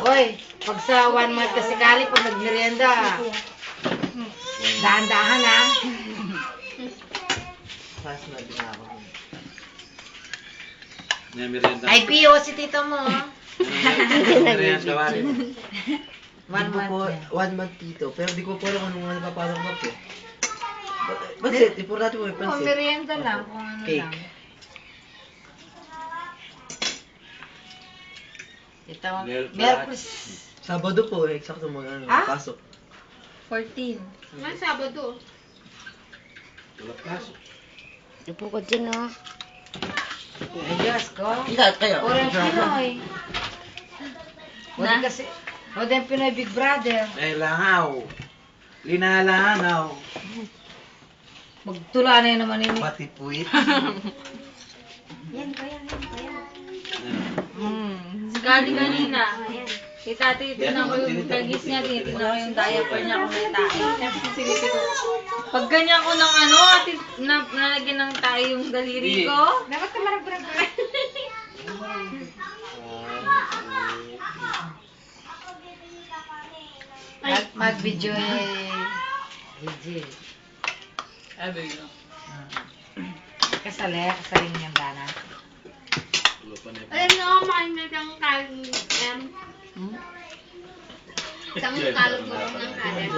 Hoy, pag sa 1 month kasi kali, pag nagmerienda, dahan-dahan ha. Fast na din ako. Ay, Pio, si tito mo. Merienda ka rin. 1 month niya. 1 month dito, pero di ko po alam anong napapasok ba po. Pansit, importante mo may Oh, pansit. merienda lang, kung ano Cake. lang. Tito mo. Merkulis. Sabado po, eksakto mag ano, Ah? pasok. 14. May Sabado. Upo ko dyan, oh. Ay, Diyos ko. Lahat kayo. Orang Pinoy. O di kasi, o di ang Pinoy Big Brother. Ay, langaw. Linalangaw. Magtula na yun naman yun. Pati puwit. Sekali kanina. Kita titignan ko yung pagis niya, titignan ko yung diaper niya kung may tae. Tapos silipin ko. Pag ganyan ko ng ano, nalagyan ng tae yung daliri ko. Dapat ka marag-marag. Mag-video eh. Legit. Kasali niyang dana. Alam mo, makinig ang kaling isang kalugurong ng kalim.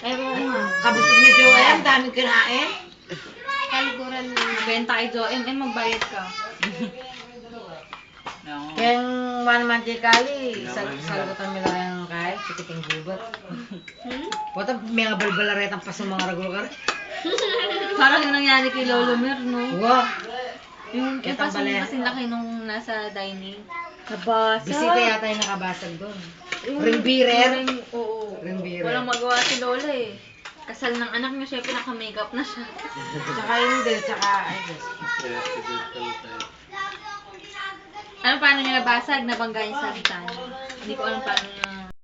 Ay, oo nga. Kabusog ni Joel, ang daming kinain. Kaluguran ng Benta kay Joem, magbayad ka. Kaya yung 1 month kay Kali, salutan mo lang yung kahit, sikiting gubat. Puta, may mga balbalaretang pa sa mga ragulo ka rin. Parang yung nangyari kay Lolo Mer, no? Wow! Yung Kitang paso pala. kasing laki nung nasa dining. Kabasa. Bisita yata yung nakabasag doon. Rimbirer. Oo. Rimbirer. Walang magawa si Lola eh. Kasal ng anak niya, syempre naka-makeup na siya. Tsaka yun din, tsaka, ay Diyos. Ano paano niya nabasag? Nabangga niya sa litan. Hindi ko alam paano niya